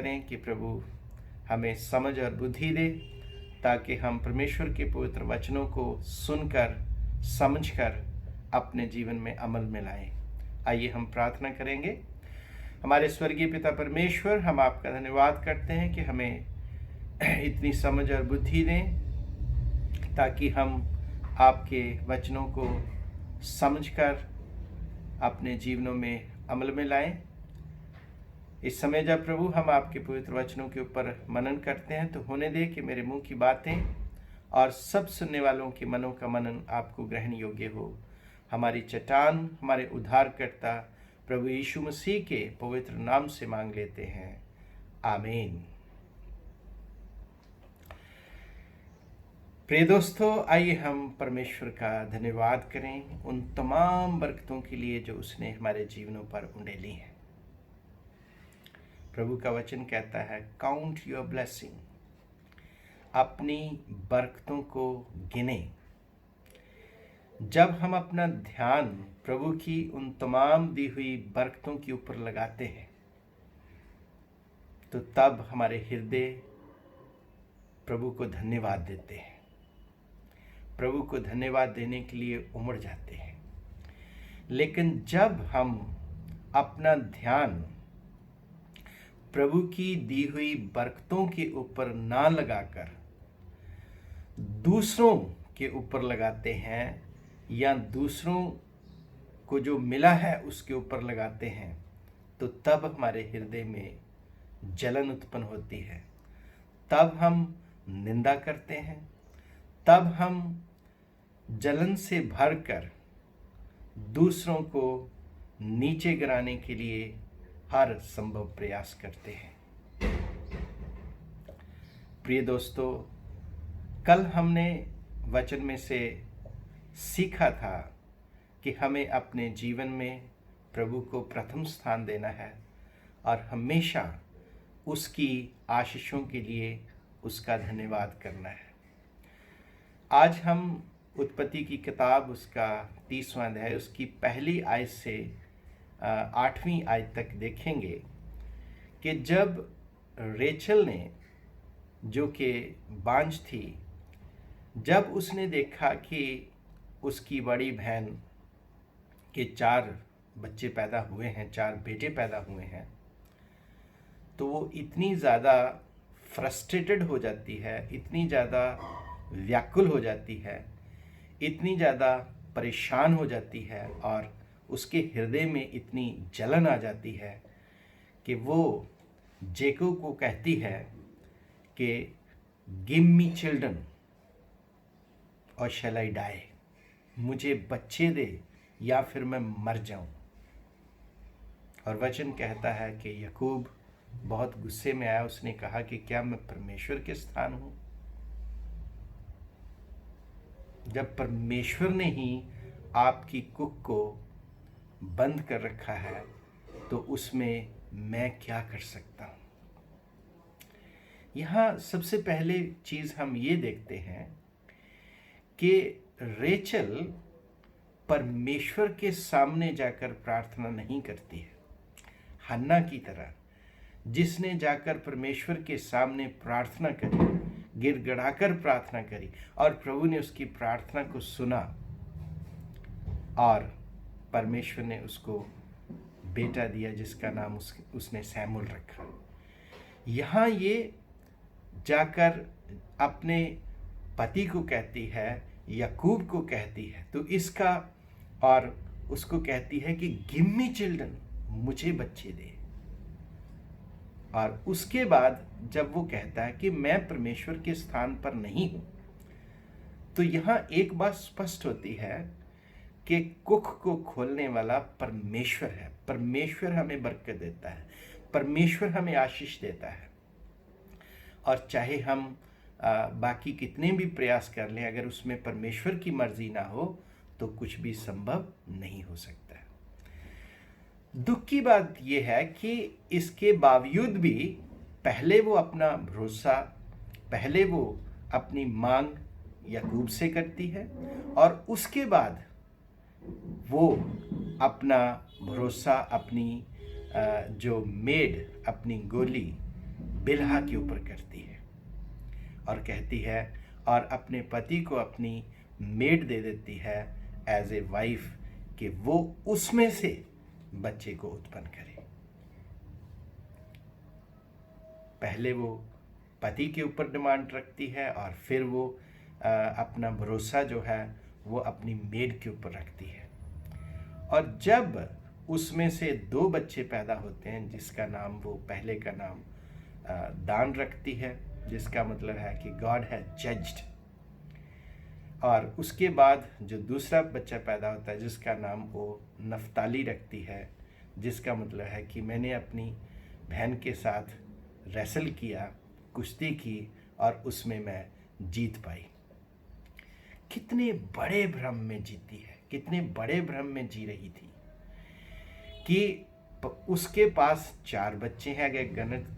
करें कि प्रभु हमें समझ और बुद्धि दे, ताकि हम परमेश्वर के पवित्र वचनों को सुनकर समझकर अपने जीवन में अमल में लाएं। आइए हम प्रार्थना करेंगे। हमारे स्वर्गीय पिता परमेश्वर, हम आपका धन्यवाद करते हैं कि हमें इतनी समझ और बुद्धि दें ताकि हम आपके वचनों को समझकर अपने जीवनों में अमल में लाएं। इस समय जब प्रभु हम आपके पवित्र वचनों के ऊपर मनन करते हैं, तो होने दे कि मेरे मुंह की बातें और सब सुनने वालों के मनों का मनन आपको ग्रहण योग्य हो। हमारी चट्टान, हमारे उद्धारकर्ता प्रभु यीशु मसीह के पवित्र नाम से मांग लेते हैं, आमीन। प्रिय दोस्तों, आइए हम परमेश्वर का धन्यवाद करें उन तमाम बरकतों के लिए जो उसने हमारे जीवनों पर उंडेली हैं। प्रभु का वचन कहता है, काउंट योर ब्लेसिंग, अपनी बरकतों को गिने। जब हम अपना ध्यान प्रभु की उन तमाम दी हुई बरकतों के ऊपर लगाते हैं, तो तब हमारे हृदय प्रभु को धन्यवाद देते हैं, प्रभु को धन्यवाद देने के लिए उमड़ जाते हैं। लेकिन जब हम अपना ध्यान प्रभु की दी हुई बरकतों के ऊपर ना लगाकर दूसरों के ऊपर लगाते हैं, या दूसरों को जो मिला है उसके ऊपर लगाते हैं, तो तब हमारे हृदय में जलन उत्पन्न होती है। तब हम निंदा करते हैं, तब हम जलन से भरकर दूसरों को नीचे गिराने के लिए हर संभव प्रयास करते हैं। प्रिय दोस्तों, कल हमने वचन में से सीखा था कि हमें अपने जीवन में प्रभु को प्रथम स्थान देना है और हमेशा उसकी आशीषों के लिए उसका धन्यवाद करना है। आज हम उत्पत्ति की किताब, उसका 30वां अध्याय, उसकी पहली आयत से 8वीं आयत तक देखेंगे कि जब रेचल ने, जो कि बांझ थी, जब उसने देखा कि उसकी बड़ी बहन के 4 बच्चे पैदा हुए हैं, 4 बेटे पैदा हुए हैं, तो वो इतनी ज़्यादा फ्रस्ट्रेटेड हो जाती है, इतनी ज़्यादा व्याकुल हो जाती है, इतनी ज़्यादा परेशान हो जाती है, और उसके हृदय में इतनी जलन आ जाती है कि वो जेकोब को कहती है कि गिव मी चिल्ड्रन और शैल आई डाई, मुझे बच्चे दे या फिर मैं मर जाऊं। और वचन कहता है कि याकूब बहुत गुस्से में आया। उसने कहा कि क्या मैं परमेश्वर के स्थान हूं? जब परमेश्वर ने ही आपकी कुख को बंद कर रखा है, तो उसमें मैं क्या कर सकता हूं? यहां सबसे पहले चीज हम ये देखते हैं कि रेचल परमेश्वर के सामने जाकर प्रार्थना नहीं करती है। हन्ना की तरह, जिसने जाकर परमेश्वर के सामने प्रार्थना करी, गिड़गिड़ाकर प्रार्थना करी, और प्रभु ने उसकी प्रार्थना को सुना और परमेश्वर ने उसको बेटा दिया, जिसका नाम उसने सैमुअल रखा। यहाँ ये जाकर अपने पति को कहती है, याकूब को कहती है, तो इसका, और उसको कहती है कि गिव मी चिल्ड्रन, मुझे बच्चे दे। और उसके बाद जब वो कहता है कि मैं परमेश्वर के स्थान पर नहीं हूं, तो यहां एक बात स्पष्ट होती है कि कुख को खोलने वाला परमेश्वर है। परमेश्वर हमें बरकत देता है, परमेश्वर हमें आशीष देता है, और चाहे हम बाकी कितने भी प्रयास कर लें, अगर उसमें परमेश्वर की मर्जी ना हो तो कुछ भी संभव नहीं हो सकता है। दुख की बात यह है कि इसके बावजूद भी पहले वो अपना भरोसा, पहले वो अपनी मांग याकूब से करती है, और उसके बाद वो अपना भरोसा अपनी जो मेड, अपनी गोली बिल्हा के ऊपर करती है और कहती है, और अपने पति को अपनी मेड दे देती है एज ए वाइफ, कि वो उसमें से बच्चे को उत्पन्न करे। पहले वो पति के ऊपर डिमांड रखती है और फिर वो अपना भरोसा जो है वो अपनी मेड के ऊपर रखती है। और जब उसमें से 2 बच्चे पैदा होते हैं, जिसका नाम वो पहले का नाम दान रखती है, जिसका मतलब है कि गॉड हैज जज्ड, और उसके बाद जो दूसरा बच्चा पैदा होता है जिसका नाम वो नफ्ताली रखती है, जिसका मतलब है कि मैंने अपनी बहन के साथ रेसल किया, कुश्ती की और उसमें मैं जीत पाई। कितने बड़े भ्रम में जीती है, कितने बड़े भ्रम में जी रही थी कि उसके पास 4 बच्चे हैं। अगर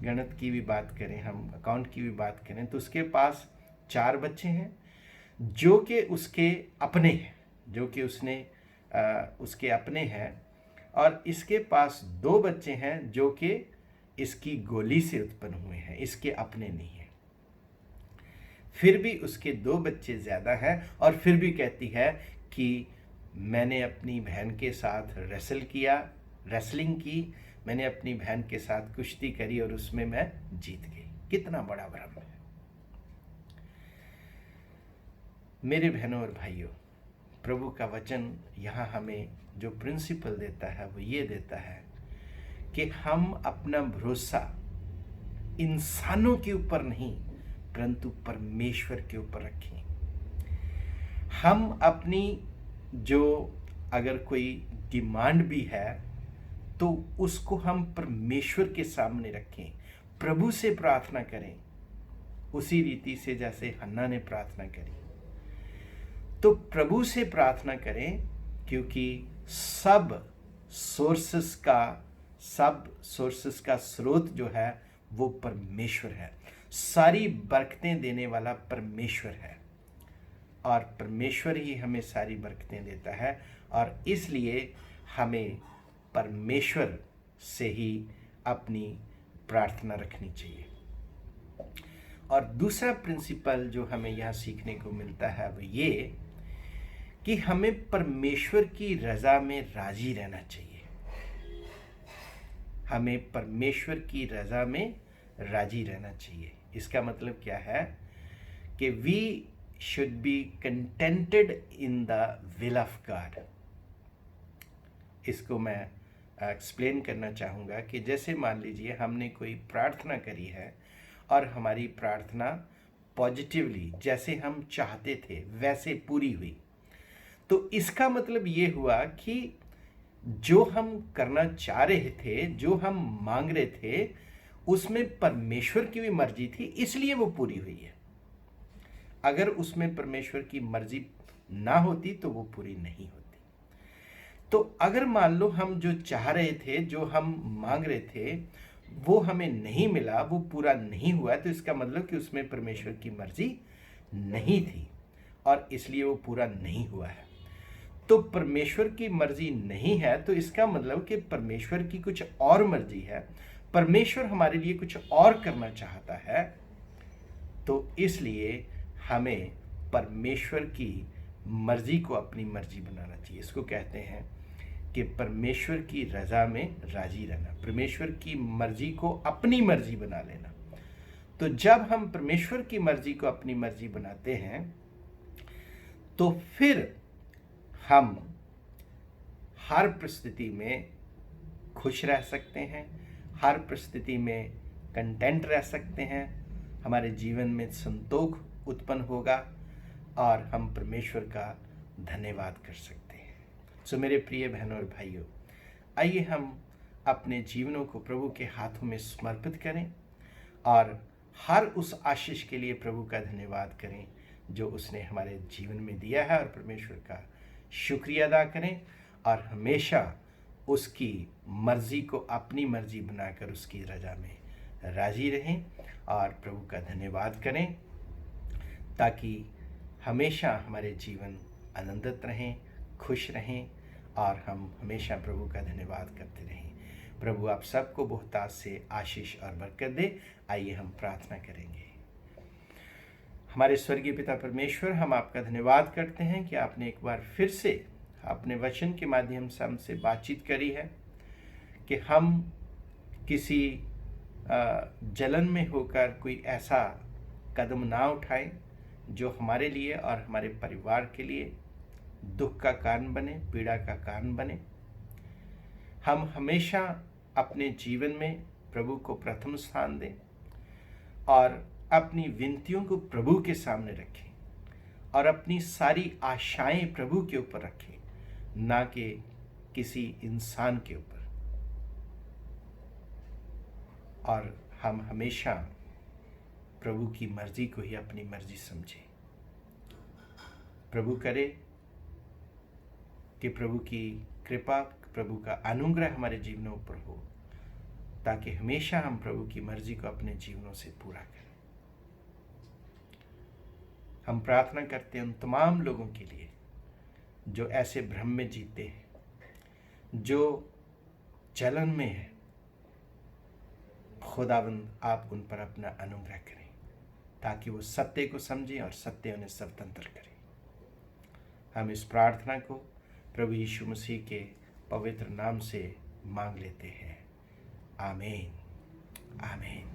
गणित की भी बात करें, हम अकाउंट की भी बात करें, तो उसके पास 4 बच्चे हैं जो कि उसके अपने हैं, जो कि उसके अपने हैं, और इसके पास 2 बच्चे हैं जो कि इसकी गोली से उत्पन्न हुए हैं, इसके अपने नहीं हैं। फिर भी उसके 2 बच्चे ज़्यादा हैं और फिर भी कहती है कि मैंने अपनी बहन के साथ रेसलिंग की, मैंने अपनी बहन के साथ कुश्ती करी और उसमें मैं जीत गई। कितना बड़ा भ्रम है। मेरे बहनों और भाइयों, प्रभु का वचन यहाँ हमें जो प्रिंसिपल देता है वो ये देता है कि हम अपना भरोसा इंसानों के ऊपर नहीं परंतु परमेश्वर के ऊपर रखें। हम अपनी जो अगर कोई डिमांड भी है तो उसको हम परमेश्वर के सामने रखें, प्रभु से प्रार्थना करें, उसी रीति से जैसे हन्ना ने प्रार्थना करी। तो प्रभु से प्रार्थना करें, क्योंकि सब सोर्सेस का स्रोत जो है वो परमेश्वर है। सारी बरकतें देने वाला परमेश्वर है और परमेश्वर ही हमें सारी बरकतें देता है, और इसलिए हमें परमेश्वर से ही अपनी प्रार्थना रखनी चाहिए। और दूसरा प्रिंसिपल जो हमें यहाँ सीखने को मिलता है वो ये कि हमें परमेश्वर की रज़ा में राजी रहना चाहिए। हमें परमेश्वर की रज़ा में राजी रहना चाहिए। इसका मतलब क्या है कि we should be contented in the will of God. इसको मैं एक्सप्लेन करना चाहूँगा कि जैसे मान लीजिए हमने कोई प्रार्थना करी है और हमारी प्रार्थना पॉजिटिवली जैसे हम चाहते थे वैसे पूरी हुई, तो इसका मतलब ये हुआ कि जो हम करना चाह रहे थे, जो हम मांग रहे थे, उसमें परमेश्वर की भी मर्जी थी, इसलिए वो पूरी हुई है। अगर उसमें परमेश्वर की मर्जी ना होती तो वो पूरी नहीं होती। तो अगर मान लो हम जो चाह रहे थे, जो हम मांग रहे थे, वो हमें नहीं मिला, वो पूरा नहीं हुआ, तो इसका मतलब कि उसमें परमेश्वर की मर्जी नहीं थी और इसलिए वो पूरा नहीं हुआ है। तो परमेश्वर की मर्जी नहीं है तो इसका मतलब कि परमेश्वर की कुछ और मर्जी है, परमेश्वर हमारे लिए कुछ और करना चाहता है। तो इसलिए हमें परमेश्वर की मर्जी को अपनी मर्जी बनाना चाहिए। इसको कहते हैं कि परमेश्वर की रज़ा में राजी रहना, परमेश्वर की मर्जी को अपनी मर्जी बना लेना। तो जब हम परमेश्वर की मर्जी को अपनी मर्जी बनाते हैं तो फिर हम हर परिस्थिति में खुश रह सकते हैं, हर परिस्थिति में कंटेंट रह सकते हैं, हमारे जीवन में संतोष उत्पन्न होगा और हम परमेश्वर का धन्यवाद कर सकते हैं। सो मेरे प्रिय बहनों और भाइयों, आइए हम अपने जीवनों को प्रभु के हाथों में समर्पित करें और हर उस आशीष के लिए प्रभु का धन्यवाद करें जो उसने हमारे जीवन में दिया है, और परमेश्वर का शुक्रिया अदा करें और हमेशा उसकी मर्जी को अपनी मर्जी बनाकर उसकी रजा में राजी रहें और प्रभु का धन्यवाद करें, ताकि हमेशा हमारे जीवन आनंदित रहें, खुश रहें और हम हमेशा प्रभु का धन्यवाद करते रहें। प्रभु आप सबको बहुतायत से आशीष और बरकत दे। आइए हम प्रार्थना करेंगे। हमारे स्वर्गीय पिता परमेश्वर, हम आपका धन्यवाद करते हैं कि आपने एक बार फिर से अपने वचन के माध्यम से हमसे बातचीत करी है कि हम किसी जलन में होकर कोई ऐसा कदम ना उठाएं जो हमारे लिए और हमारे परिवार के लिए दुख का कारण बने, पीड़ा का कारण बने। हम हमेशा अपने जीवन में प्रभु को प्रथम स्थान दें और अपनी विनतियों को प्रभु के सामने रखें और अपनी सारी आशाएं प्रभु के ऊपर रखें, ना कि किसी इंसान के ऊपर। और हम हमेशा प्रभु की मर्जी को ही अपनी मर्जी समझें। प्रभु करे कि प्रभु की कृपा, प्रभु का अनुग्रह हमारे जीवनों पर हो, ताकि हमेशा हम प्रभु की मर्जी को अपने जीवनों से पूरा करें। हम प्रार्थना करते हैं उन तमाम लोगों के लिए जो ऐसे भ्रम में जीते हैं, जो जलन में है। खुदावंद आप उन पर अपना अनुग्रह करें ताकि वो सत्य को समझें और सत्य उन्हें स्वतंत्र करें। हम इस प्रार्थना को प्रभु यीशु मसीह के पवित्र नाम से मांग लेते हैं। आमीन, आमीन।